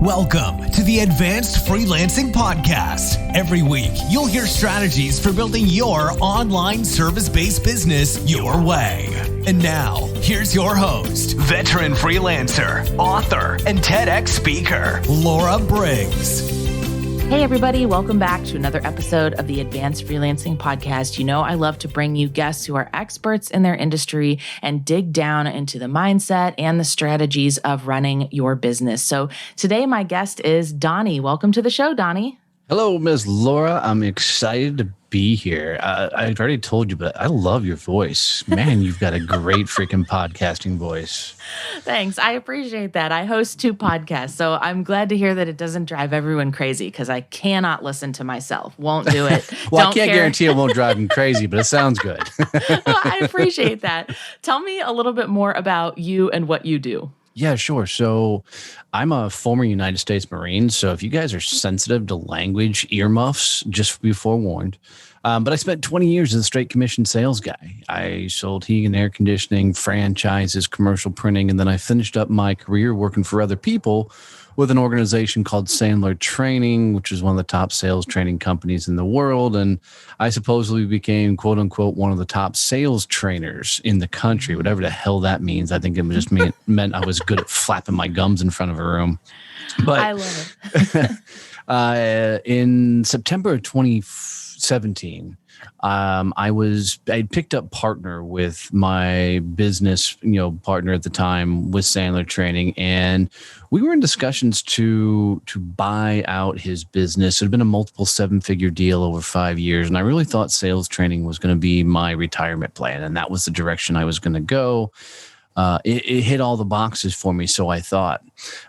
Welcome to the Advanced Freelancing Podcast. Every week, you'll hear strategies for building your online service-based business your way. And now, here's your host, veteran freelancer, author, and TEDx speaker, Laura Briggs. Hey everybody, welcome back to another episode of the Advanced Freelancing Podcast. You know, I love to bring you guests who are experts in their industry and dig down into the mindset and the strategies of running your business. So today my guest is Donnie. Welcome to the show, Donnie. Hello, Ms. Laura. I'm excited to be here. I've already told you, but I love your voice. Man, you've got a great freaking podcasting voice. Thanks. I appreciate that. I host 2 podcasts, so I'm glad to hear that it doesn't drive everyone crazy because I cannot listen to myself. Won't do it. Well, I can't guarantee it won't drive them crazy, but it sounds good. Well, I appreciate that. Tell me a little bit more about you and what you do. Yeah, sure. So I'm a former United States Marine. So if you guys are sensitive to language earmuffs, just be forewarned. But I spent 20 years as a straight commission sales guy. I sold heating and air conditioning, franchises, commercial printing, and then I finished up my career working for other people with an organization called Sandler Training, which is one of the top sales training companies in the world. And I supposedly became, quote unquote, one of the top sales trainers in the country, whatever the hell that means. I think it just meant I was good at flapping my gums in front of a room. But I love it. In September of 2017, I picked up partner with my business, partner at the time with Sandler Training, and we were in discussions to buy out his business. It had been a multiple 7-figure deal over 5 years, and I really thought sales training was going to be my retirement plan, and that was the direction I was going to go. It hit all the boxes for me, so I thought.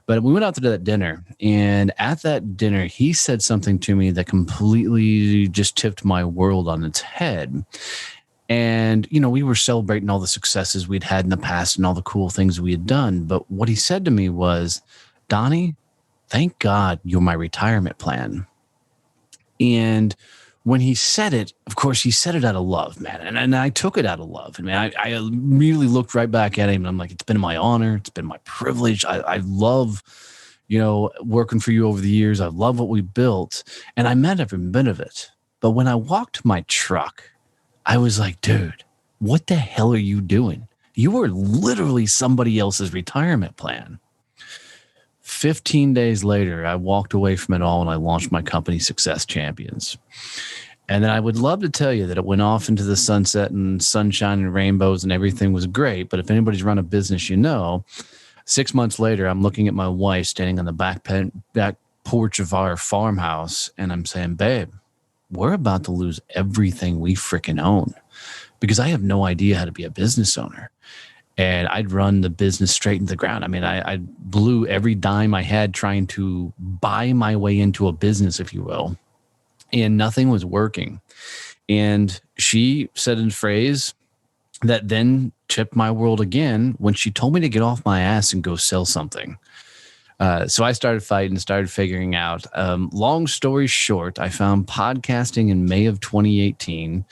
But we went out to that dinner, and at that dinner, he said something to me that completely just tipped my world on its head. And, we were celebrating all the successes we'd had in the past and all the cool things we had done. But what he said to me was, Donnie, thank God you're my retirement plan. And when he said it, of course, he said it out of love, man. And I took it out of love. I immediately looked right back at him and I'm like, it's been my honor. It's been my privilege. I love, working for you over the years. I love what we built. And I meant every bit of it. But when I walked to my truck, I was like, dude, what the hell are you doing? You are literally somebody else's retirement plan. 15 days later, I walked away from it all and I launched my company, Success Champions. And then I would love to tell you that it went off into the sunset and sunshine and rainbows and everything was great. But if anybody's run a business, 6 months later, I'm looking at my wife standing on the back porch of our farmhouse. And I'm saying, babe, we're about to lose everything we freaking own because I have no idea how to be a business owner. And I'd run the business straight into the ground. I blew every dime I had trying to buy my way into a business, if you will, and nothing was working. And she said a phrase that then tipped my world again when she told me to get off my ass and go sell something. So I started fighting, started figuring out. Long story short, I found podcasting in May of 2018,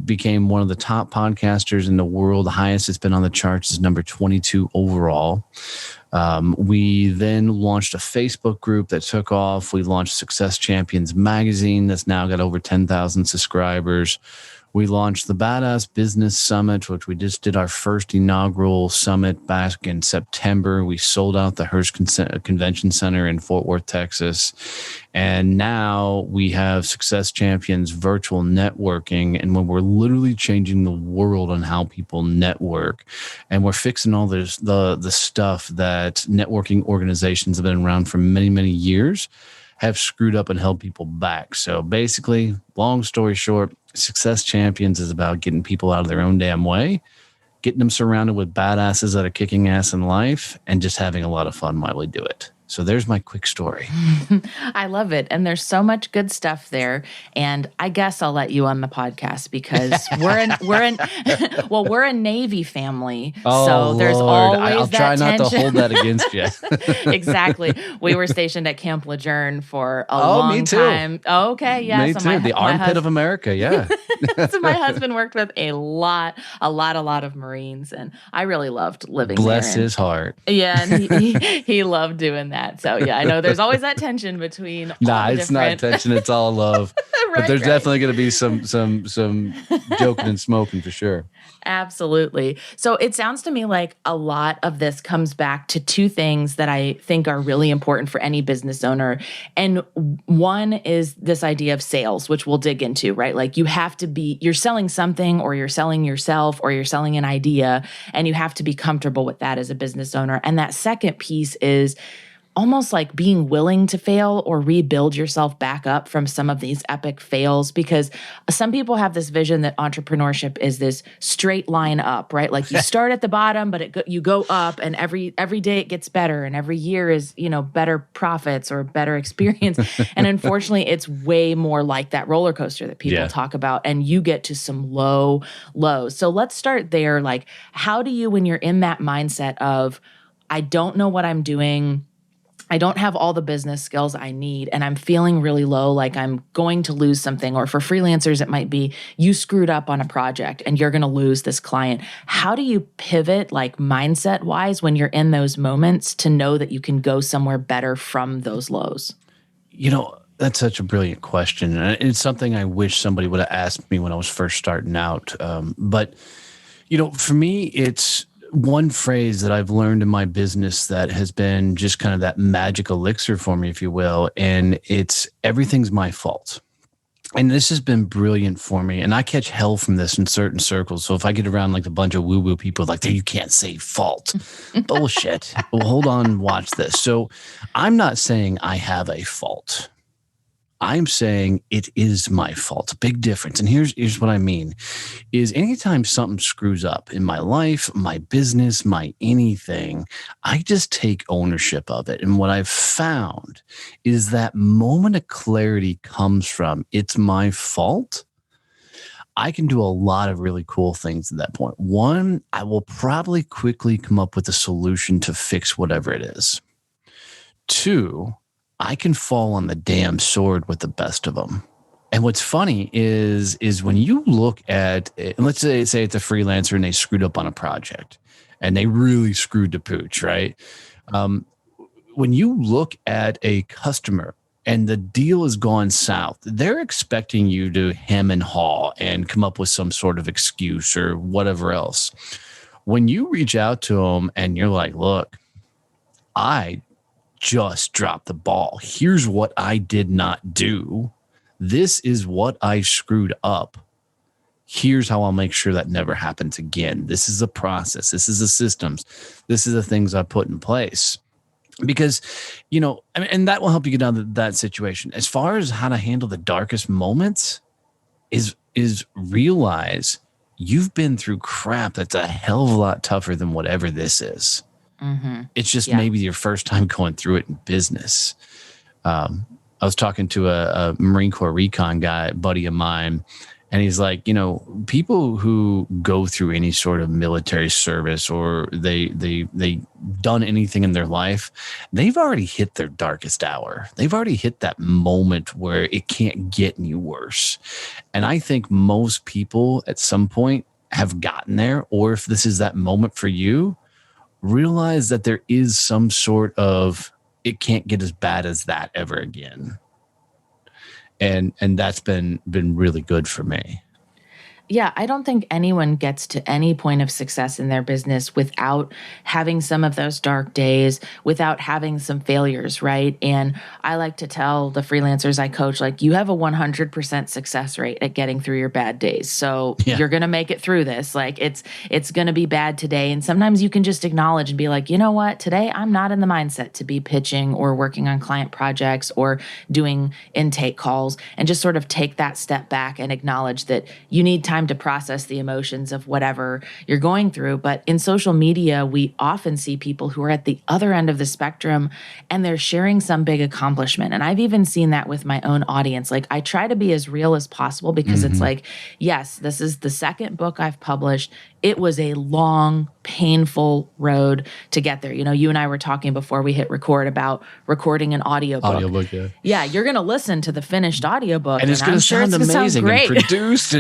became one of the top podcasters in the world. The highest it's been on the charts is number 22 overall. We then launched a Facebook group that took off. We launched Success Champions magazine that's now got over 10,000 subscribers. We launched the Badass Business Summit, which we just did our first inaugural summit back in September. We sold out the Hearst Convention Center in Fort Worth, Texas. And now we have Success Champions virtual networking. And when we're literally changing the world on how people network, and we're fixing all this, the stuff that networking organizations have been around for many, many years have screwed up and held people back. So basically, long story short, Success Champions is about getting people out of their own damn way, getting them surrounded with badasses that are kicking ass in life, and just having a lot of fun while we do it. So there's my quick story. I love it. And there's so much good stuff there. And I guess I'll let you on the podcast because we're a Navy family. Oh, so there's Lord. always I'll that try not tension. to hold that against you. Exactly. We were stationed at Camp Lejeune for a long me too. time. Oh, okay. Yeah. Me too. The armpit of America. Yeah. So my husband worked with a lot of Marines, and I really loved living there. Bless his heart. Yeah, and he loved doing that. that. So yeah, I know there's always that tension between Nah, it's not tension, it's all love. But there's definitely going to be some joking and smoking for sure. Absolutely. So it sounds to me like a lot of this comes back to two things that I think are really important for any business owner. And one is this idea of sales, which we'll dig into, right? Like you're selling something, or you're selling yourself, or you're selling an idea, and you have to be comfortable with that as a business owner. And that second piece is almost like being willing to fail or rebuild yourself back up from some of these epic fails, because some people have this vision that entrepreneurship is this straight line up, right? Like you start at the bottom, but you go up, and every day it gets better, and every year is, better profits or better experience. And unfortunately, it's way more like that roller coaster that people talk about, and you get to some low lows. So let's start there. Like, how do you, when you're in that mindset of, I don't know what I'm doing, I don't have all the business skills I need, and I'm feeling really low, like I'm going to lose something. Or for freelancers, it might be you screwed up on a project and you're going to lose this client. How do you pivot, like mindset wise, when you're in those moments to know that you can go somewhere better from those lows? That's such a brilliant question. And it's something I wish somebody would have asked me when I was first starting out. But for me, it's one phrase that I've learned in my business that has been just kind of that magic elixir for me, if you will. And it's everything's my fault. And this has been brilliant for me. And I catch hell from this in certain circles. So if I get around like a bunch of woo-woo people like, you can't say fault. Bullshit. Well, hold on, watch this. So I'm not saying I have a fault. I'm saying it is my fault. Big difference. And here's what I mean is anytime something screws up in my life, my business, my anything, I just take ownership of it. And what I've found is that moment of clarity comes from it's my fault. I can do a lot of really cool things at that point. One, I will probably quickly come up with a solution to fix whatever it is. Two, I can fall on the damn sword with the best of them. And what's funny is when you look at it, and let's say it's a freelancer and they screwed up on a project and they really screwed the pooch, right? When you look at a customer and the deal has gone south, they're expecting you to hem and haw and come up with some sort of excuse or whatever else. When you reach out to them and you're like, look, I just dropped the ball. Here's what I did not do. This is what I screwed up. Here's how I'll make sure that never happens again. This is a process. This is the systems. This is the things I put in place. Because, and that will help you get out of that situation. As far as how to handle the darkest moments is realize you've been through crap that's a hell of a lot tougher than whatever this is. Mm-hmm. It's just maybe your first time going through it in business. I was talking to a Marine Corps recon guy, buddy of mine, and he's like, people who go through any sort of military service or they done anything in their life, they've already hit their darkest hour. They've already hit that moment where it can't get any worse. And I think most people at some point have gotten there, or if this is that moment for you, realize that there is some sort of, it can't get as bad as that ever again. And that's been really good for me. Yeah, I don't think anyone gets to any point of success in their business without having some of those dark days, without having some failures, right? And I like to tell the freelancers I coach, like, you have a 100% success rate at getting through your bad days. So you're going to make it through this. Like, it's going to be bad today. And sometimes you can just acknowledge and be like, you know what? Today, I'm not in the mindset to be pitching or working on client projects or doing intake calls, and just sort of take that step back and acknowledge that you need time to process the emotions of whatever you're going through. But in social media, we often see people who are at the other end of the spectrum and they're sharing some big accomplishment. And I've even seen that with my own audience. Like, I try to be as real as possible because it's like, yes, this is the second book I've published. It was a long, painful road to get there. You and I were talking before we hit record about recording an audiobook. Yeah, you're going to listen to the finished audiobook. And it's going to sound amazing and produced.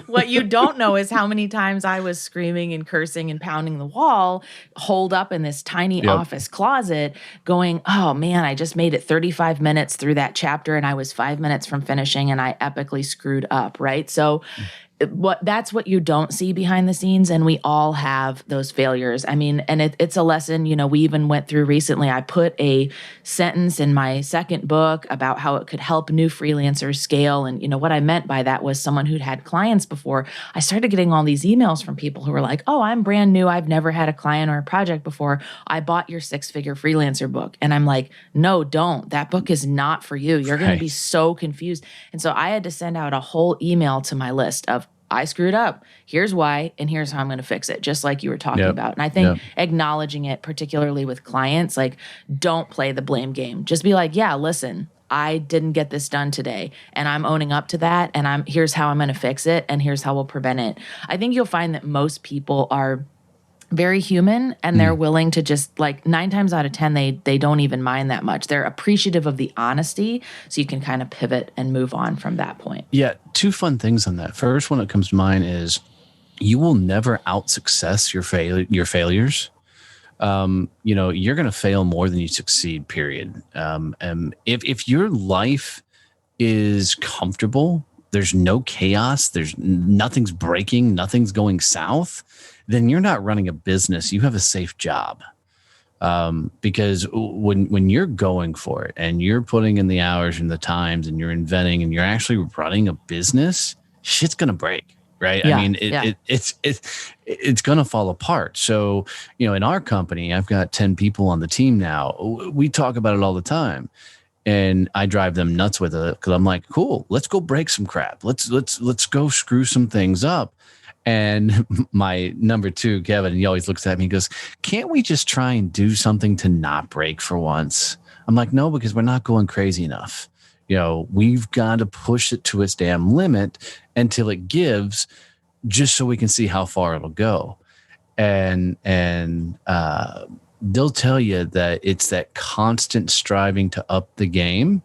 What you don't know is how many times I was screaming and cursing and pounding the wall, holed up in this tiny office closet going, oh man, I just made it 35 minutes through that chapter and I was 5 minutes from finishing and I epically screwed up, right? So that's what you don't see behind the scenes, and we all have those failures. I mean, and it's a lesson, we even went through recently. I put a sentence in my second book about how it could help new freelancers scale. And, what I meant by that was someone who'd had clients before. I started getting all these emails from people who were like, oh, I'm brand new. I've never had a client or a project before. I bought your 6-figure freelancer book. And I'm like, no, don't. That book is not for you. You're going to be so confused. And so I had to send out a whole email to my list of, I screwed up. Here's why, and here's how I'm going to fix it, just like you were talking about. And I think acknowledging it, particularly with clients, like, don't play the blame game. Just be like, yeah, listen, I didn't get this done today, and I'm owning up to that, and here's how I'm going to fix it, and here's how we'll prevent it. I think you'll find that most people are very human, and they're willing to just, like, 9 times out of 10, they don't even mind that much. They're appreciative of the honesty, so you can kind of pivot and move on from that point. Yeah, 2 fun things on that. First one that comes to mind is you will never out-success your failures. You're going to fail more than you succeed, period. And if your life is comfortable, there's no chaos, nothing's breaking, nothing's going south, then you're not running a business. You have a safe job. Because when you're going for it and you're putting in the hours and the times and you're inventing and you're actually running a business, shit's going to break. Right. Yeah, I mean, it's going to fall apart. So, in our company, I've got 10 people on the team now. We talk about it all the time. And I drive them nuts with it because I'm like, cool, let's go break some crap. Let's go screw some things up. And my number 2, Kevin, he always looks at me and goes, can't we just try and do something to not break for once? I'm like, no, because we're not going crazy enough. We've got to push it to its damn limit until it gives, just so we can see how far it'll go. And they'll tell you that it's that constant striving to up the game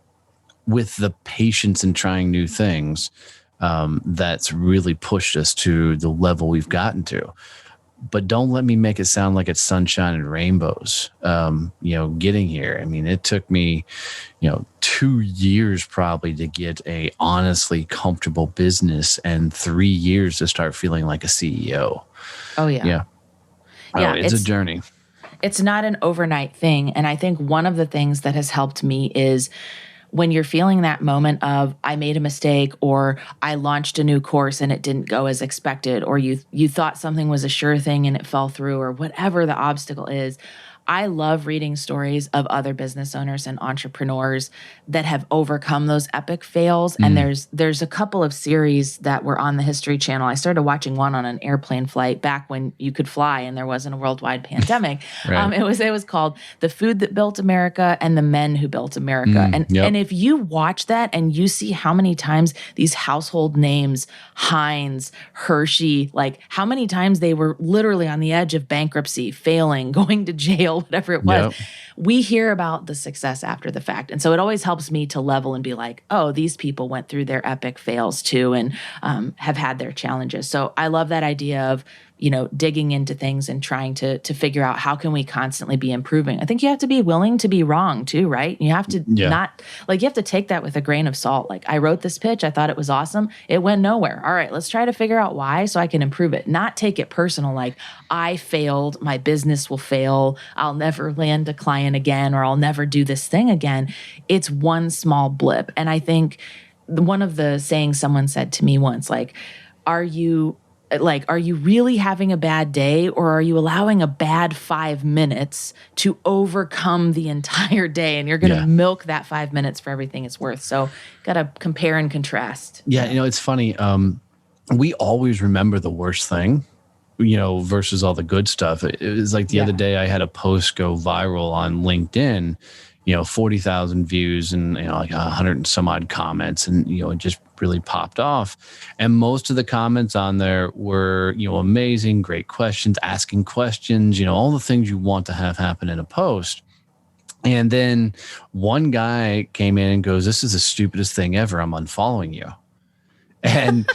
with the patience in trying new things that's really pushed us to the level we've gotten to. But don't let me make it sound like it's sunshine and rainbows, getting here. I mean, it took me, 2 years probably to get a honestly comfortable business and 3 years to start feeling like a CEO. Oh, yeah. Yeah. Yeah, it's a journey. It's not an overnight thing. And I think one of the things that has helped me is when you're feeling that moment of, I made a mistake, or I launched a new course and it didn't go as expected, or you thought something was a sure thing and it fell through, or whatever the obstacle is. I love reading stories of other business owners and entrepreneurs that have overcome those epic fails. And there's a couple of series that were on the History Channel. I started watching one on an airplane flight back when you could fly and there wasn't a worldwide pandemic. Right. It was called The Food That Built America and The Men Who Built America. And if you watch that and you see how many times these household names, Heinz, Hershey, like how many times they were literally on the edge of bankruptcy, failing, going to jail, whatever it was. We hear about the success after the fact. And so it always helps me to level and be like, oh, these people went through their epic fails too and have had their challenges. So I love that idea of, digging into things and trying to figure out how can we constantly be improving. I think you have to be willing to be wrong too, right? You have to you have to take that with a grain of salt. Like, I wrote this pitch, I thought it was awesome. It went nowhere. All right, let's try to figure out why so I can improve it. Not take it personal, like I failed, my business will fail, I'll never land a client again, or I'll never do this thing again. It's one small blip. And I think one of the sayings someone said to me once, are you really having a bad day, or are you allowing a bad 5 minutes to overcome the entire day? And you're going to milk that 5 minutes for everything it's worth. So got to compare and contrast. Yeah. It's funny. We always remember the worst thing, versus all the good stuff. It was like the other day I had a post go viral on LinkedIn, 40,000 views and, like 100 and some odd comments, and, it just really popped off. And most of the comments on there were, amazing, great questions, asking questions, all the things you want to have happen in a post. And then one guy came in and goes, "This is the stupidest thing ever. I'm unfollowing you." And,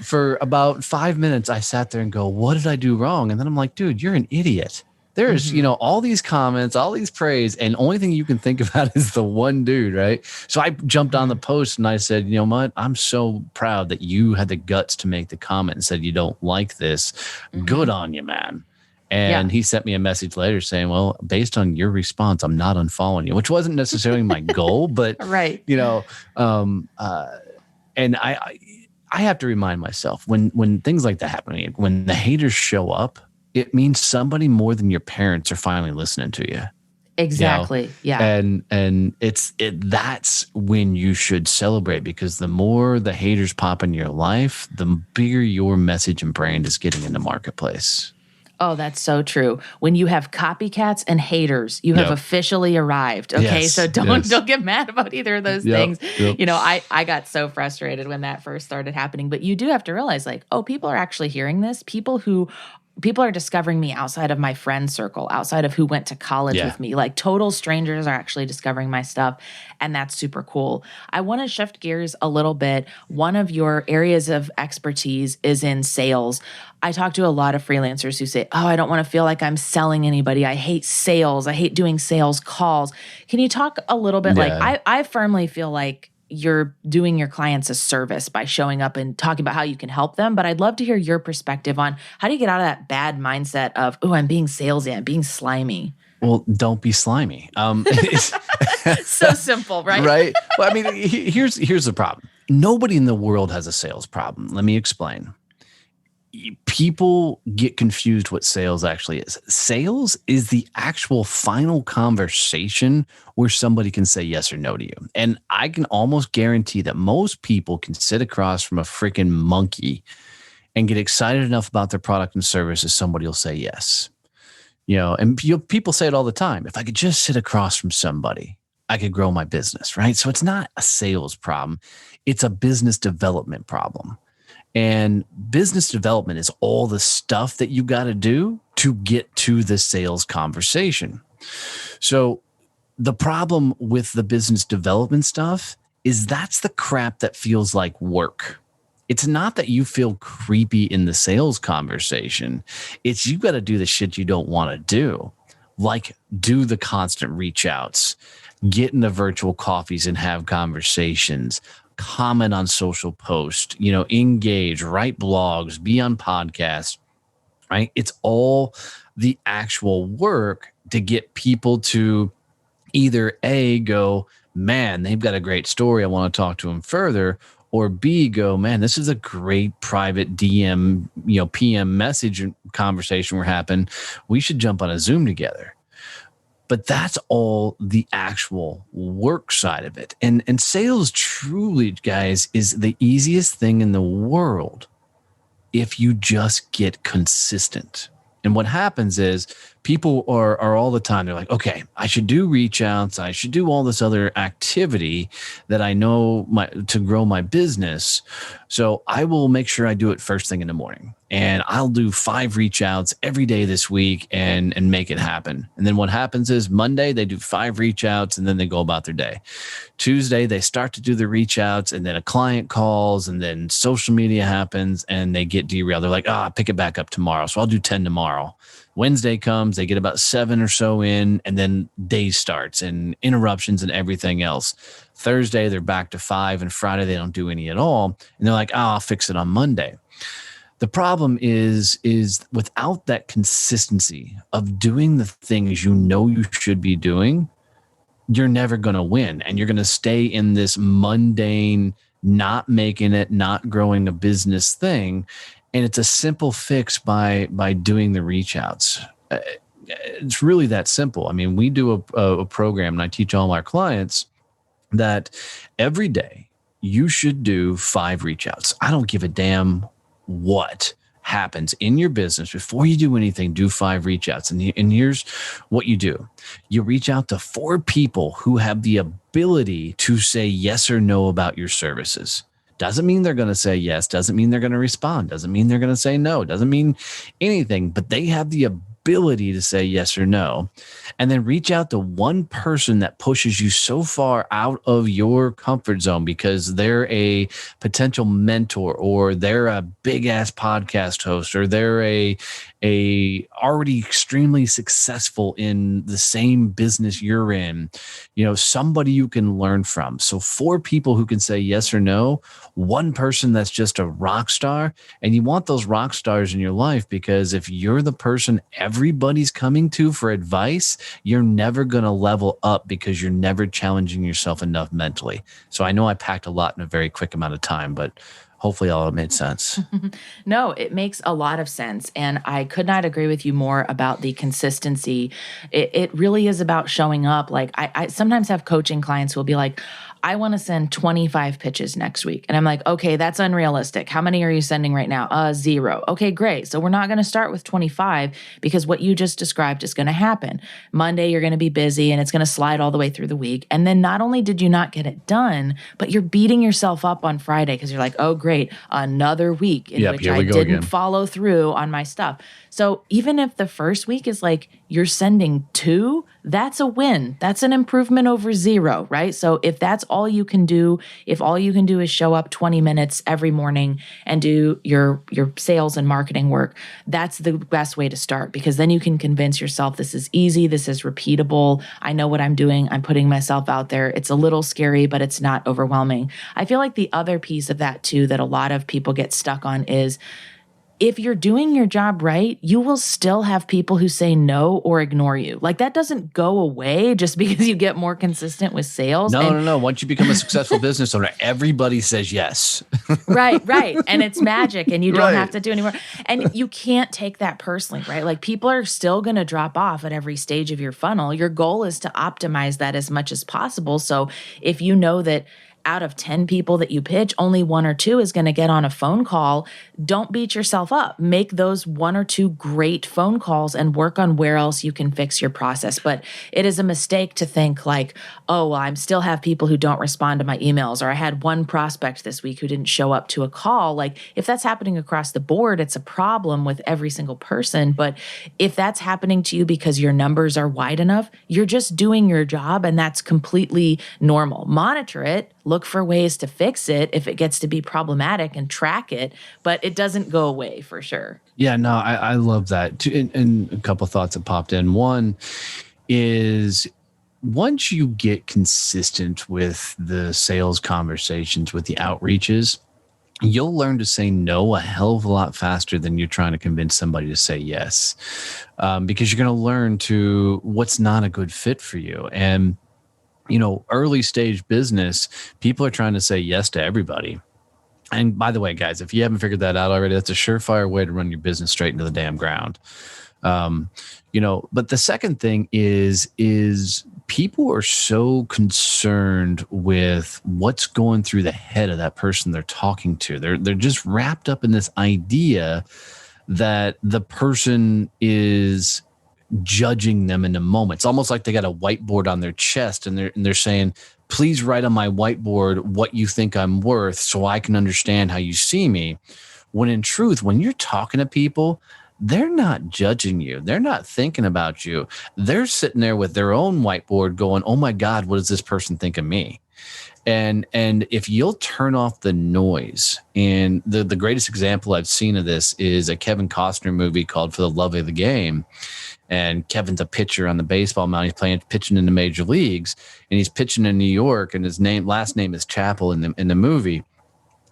for about 5 minutes, I sat there and go, what did I do wrong? And then I'm like, dude, you're an idiot. There's, all these comments, all these praise, and only thing you can think about is the one dude, right? So I jumped on the post and I said, you know what? I'm so proud that you had the guts to make the comment and said you don't like this. Good on you, man. And he sent me a message later saying, well, based on your response, I'm not unfollowing you, which wasn't necessarily my goal, but, right. And I have to remind myself when things like that happen, when the haters show up, it means somebody more than your parents are finally listening to you. Exactly. Yeah. And that's when you should celebrate, because the more the haters pop in your life, the bigger your message and brand is getting in the marketplace. Oh, that's so true. When you have copycats and haters, you have officially arrived. Okay. Yes, so don't get mad about either of those things. Yep. I got so frustrated when that first started happening, but you do have to realize people are actually hearing this. People are discovering me outside of my friend circle, outside of who went to college with me. Like total strangers are actually discovering my stuff. And that's super cool. I want to shift gears a little bit. One of your areas of expertise is in sales. I talk to a lot of freelancers who say, oh, I don't want to feel like I'm selling anybody. I hate sales. I hate doing sales calls. Can you talk a little bit? I firmly feel like you're doing your clients a service by showing up and talking about how you can help them. But I'd love to hear your perspective on how do you get out of that bad mindset of, oh, I'm being salesy, I'm being slimy. Well, don't be slimy. So simple, right? Right. Well, I mean, here's the problem. Nobody in the world has a sales problem. Let me explain. People get confused what sales actually is. Sales is the actual final conversation where somebody can say yes or no to you. And I can almost guarantee that most people can sit across from a freaking monkey and get excited enough about their product and service as somebody will say yes. And people say it all the time. If I could just sit across from somebody, I could grow my business, right? So it's not a sales problem. It's a business development problem. And business development is all the stuff that you got to do to get to the sales conversation. So the problem with the business development stuff is that's the crap that feels like work. It's not that you feel creepy in the sales conversation. It's you got to do the shit you don't want to do, like do the constant reach outs, get in the virtual coffees and have conversations, comment on social posts, engage, write blogs, be on podcasts, right? It's all the actual work to get people to either A, go, man, they've got a great story, I want to talk to them further, or B, go, man, this is a great private DM, PM message conversation we're having. We should jump on a Zoom together. But that's all the actual work side of it. And sales truly, guys, is the easiest thing in the world if you just get consistent. And what happens is people are all the time, they're like, okay, I should do reach outs. I should do all this other activity that I know to grow my business. So I will make sure I do it first thing in the morning. And I'll do 5 reach outs every day this week and make it happen. And then what happens is Monday, they do 5 reach outs and then they go about their day. Tuesday, they start to do the reach outs and then a client calls and then social media happens and they get derailed. They're like, pick it back up tomorrow. So I'll do 10 tomorrow. Wednesday comes, they get about 7 or so in, and then day starts and interruptions and everything else. Thursday, they're back to 5, and Friday, they don't do any at all. And they're like, I'll fix it on Monday. The problem is without that consistency of doing the things you should be doing, you're never going to win. And you're going to stay in this mundane, not making it, not growing a business thing. And it's a simple fix by doing the reach outs. It's really that simple. I mean, we do a program and I teach all our clients that every day you should do 5 reach outs. I don't give a damn what happens in your business. Before you do anything, do 5 reach outs. And here's what you do. You reach out to 4 people who have the ability to say yes or no about your services. Doesn't mean they're going to say yes. Doesn't mean they're going to respond. Doesn't mean they're going to say no. Doesn't mean anything. But they have the ability to say yes or no, and then reach out to one person that pushes you so far out of your comfort zone because they're a potential mentor, or they're a big ass podcast host, or they're a already extremely successful in the same business you're in, somebody you can learn from. So 4 people who can say yes or no, one person that's just a rock star. And you want those rock stars in your life, because if you're the person everybody's coming to for advice, you're never going to level up because you're never challenging yourself enough mentally. So I know I packed a lot in a very quick amount of time, but hopefully all it made sense. No, it makes a lot of sense. And I could not agree with you more about the consistency. It really is about showing up. Like I sometimes have coaching clients who will be like, I want to send 25 pitches next week. And I'm like, okay, that's unrealistic. How many are you sending right now? 0. Okay, great. So we're not going to start with 25 because what you just described is going to happen. Monday, you're going to be busy and it's going to slide all the way through the week. And then not only did you not get it done, but you're beating yourself up on Friday because you're like, oh, great, another week in which I didn't follow through on my stuff. So even if the first week is like you're sending 2, that's a win. That's an improvement over 0, right? So if that's all you can do, if all you can do is show up 20 minutes every morning and do your sales and marketing work, that's the best way to start, because then you can convince yourself this is easy, this is repeatable, I know what I'm doing, I'm putting myself out there. It's a little scary, but it's not overwhelming. I feel like the other piece of that too that a lot of people get stuck on is, if you're doing your job right, you will still have people who say no or ignore you. Like that doesn't go away just because you get more consistent with sales. No. Once you become a successful business owner, everybody says yes. Right. And it's magic and you don't have to do anymore. And you can't take that personally, right? Like people are still going to drop off at every stage of your funnel. Your goal is to optimize that as much as possible. So if you know that out of 10 people that you pitch, only 1 or 2 is going to get on a phone call, don't beat yourself up. Make those 1 or 2 great phone calls and work on where else you can fix your process. But it is a mistake to think like, oh, well, I still have people who don't respond to my emails, or I had one prospect this week who didn't show up to a call. Like if that's happening across the board, it's a problem with every single person. But if that's happening to you because your numbers are wide enough, you're just doing your job, and that's completely normal. Monitor it. Look for ways to fix it if it gets to be problematic and track it, but it doesn't go away for sure. Yeah, no, I love that. And a couple of thoughts that popped in. One is, once you get consistent with the sales conversations, with the outreaches, you'll learn to say no a hell of a lot faster than you're trying to convince somebody to say yes, because you're going to learn to what's not a good fit for you. And early stage business, people are trying to say yes to everybody. And by the way, guys, if you haven't figured that out already, that's a surefire way to run your business straight into the damn ground. But the second thing is people are so concerned with what's going through the head of that person they're talking to. They're just wrapped up in this idea that the person is judging them in the moment. It's almost like they got a whiteboard on their chest and they're saying, please write on my whiteboard what you think I'm worth so I can understand how you see me. When in truth, when you're talking to people, they're not judging you. They're not thinking about you. They're sitting there with their own whiteboard going, oh my God, what does this person think of me? And if you'll turn off the noise, and the greatest example I've seen of this is a Kevin Costner movie called For the Love of the Game. And Kevin's a pitcher on the baseball mound. He's pitching in the major leagues, and he's pitching in New York, and his last name is Chappell in the movie.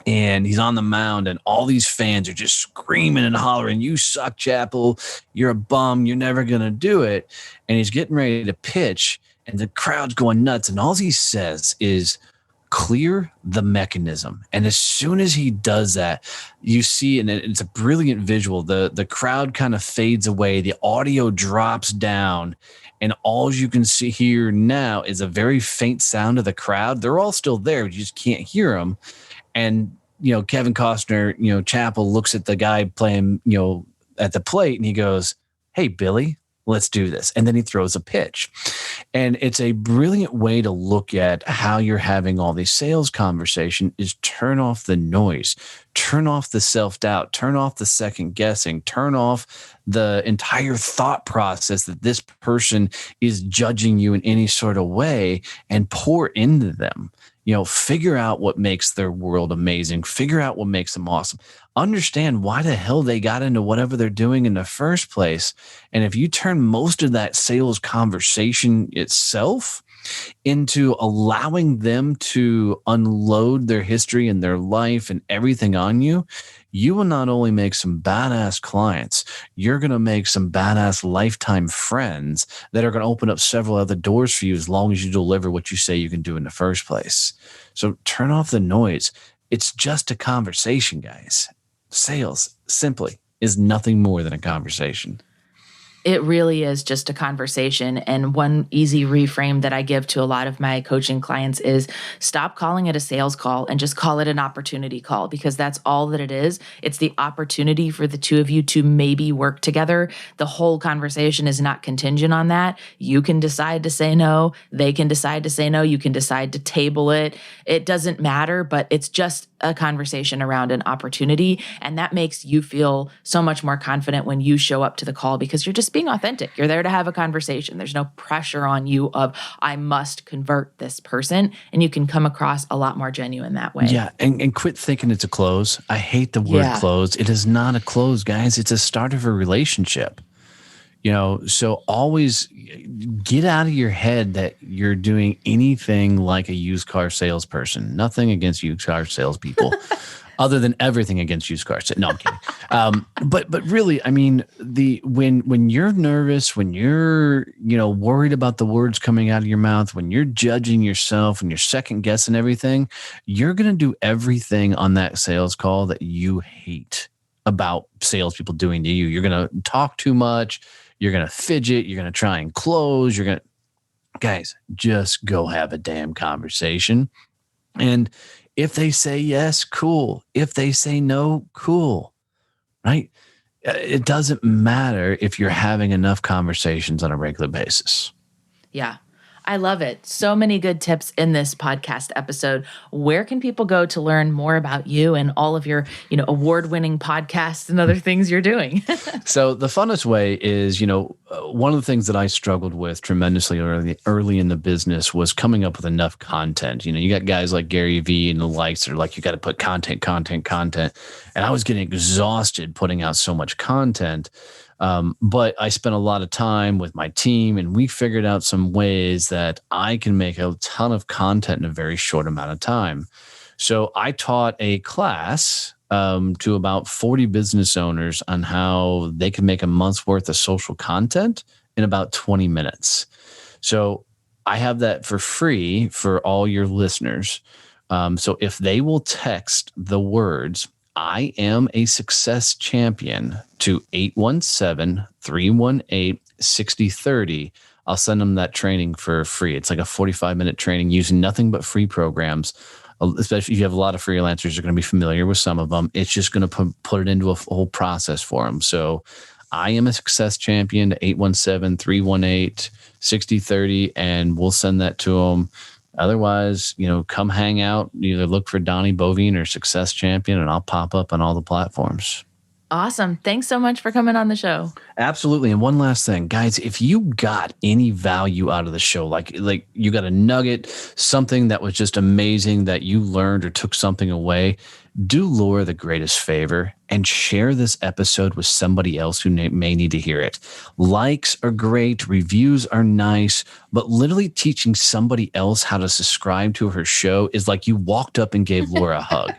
And he's on the mound, and all these fans are just screaming and hollering, you suck, Chappell. You're a bum. You're never going to do it. And he's getting ready to pitch, and the crowd's going nuts. And all he says is, clear the mechanism. And as soon as he does that, you see, and it's a brilliant visual, the crowd kind of fades away, the audio drops down, and all you can see here now is a very faint sound of the crowd. They're all still there, but you just can't hear them. And Kevin Costner, Chappell looks at the guy playing at the plate, and he goes, hey, Billy, let's do this. And then he throws a pitch. And it's a brilliant way to look at how you're having all these sales conversation is turn off the noise, turn off the self-doubt, turn off the second guessing, turn off the entire thought process that this person is judging you in any sort of way, and pour into them. Figure out what makes their world amazing. Figure out what makes them awesome. Understand why the hell they got into whatever they're doing in the first place. And if you turn most of that sales conversation itself into allowing them to unload their history and their life and everything on you, you will not only make some badass clients, you're going to make some badass lifetime friends that are going to open up several other doors for you as long as you deliver what you say you can do in the first place. So turn off the noise. It's just a conversation, guys. Sales simply is nothing more than a conversation. It really is just a conversation. And one easy reframe that I give to a lot of my coaching clients is stop calling it a sales call and just call it an opportunity call, because that's all that it is. It's the opportunity for the two of you to maybe work together. The whole conversation is not contingent on that. You can decide to say no. They can decide to say no. You can decide to table it. It doesn't matter, but it's just a conversation around an opportunity. And that makes you feel so much more confident when you show up to the call, because you're just being authentic. You're there to have a conversation. There's no pressure on you of, I must convert this person. And you can come across a lot more genuine that way. Yeah. And quit thinking it's a close. I hate the word close. It is not a close, guys. It's a start of a relationship. So always get out of your head that you're doing anything like a used car salesperson. Nothing against used car salespeople, other than everything against used cars. No, I'm kidding. But really, I mean, when you're nervous, when you're worried about the words coming out of your mouth, when you're judging yourself and you're second guessing everything, you're gonna do everything on that sales call that you hate about salespeople doing to you. You're gonna talk too much. You're going to fidget. You're going to try and close. Guys, just go have a damn conversation. And if they say yes, cool. If they say no, cool. Right? It doesn't matter if you're having enough conversations on a regular basis. Yeah. I love it. So many good tips in this podcast episode. Where can people go to learn more about you and all of your, award-winning podcasts and other things you're doing? So the funnest way is, one of the things that I struggled with tremendously early in the business was coming up with enough content. You got guys like Gary Vee and the likes that are like, you got to put content. And I was getting exhausted putting out so much content. But I spent a lot of time with my team, and we figured out some ways that I can make a ton of content in a very short amount of time. So I taught a class to about 40 business owners on how they can make a month's worth of social content in about 20 minutes. So I have that for free for all your listeners. So if they will text the words, I am a success champion, to 817-318-6030, I'll send them that training for free. It's like a 45-minute training using nothing but free programs. Especially if you have a lot of freelancers, you're going to be familiar with some of them. It's just going to put it into a whole process for them. So I am a success champion to 817-318-6030, and we'll send that to them. Otherwise, come hang out, either look for Donnie Boivin or Success Champion, and I'll pop up on all the platforms. Awesome. Thanks so much for coming on the show. Absolutely. And one last thing, guys, if you got any value out of the show, like you got a nugget, something that was just amazing that you learned or took something away, do Laura the greatest favor and share this episode with somebody else who may need to hear it. Likes are great. Reviews are nice. But literally teaching somebody else how to subscribe to her show is like you walked up and gave Laura a hug.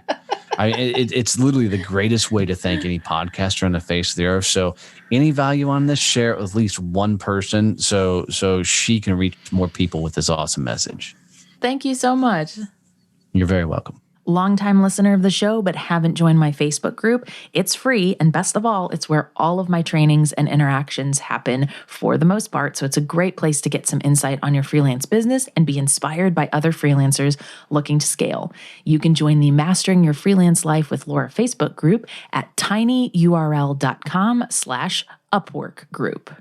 It's literally the greatest way to thank any podcaster on the face of the earth. So any value on this, share it with at least one person so she can reach more people with this awesome message. Thank you so much. You're very welcome. Longtime listener of the show, but haven't joined my Facebook group. It's free, and best of all, it's where all of my trainings and interactions happen for the most part. So it's a great place to get some insight on your freelance business and be inspired by other freelancers looking to scale. You can join the Mastering Your Freelance Life with Laura Facebook group at tinyurl.com/Upwork group.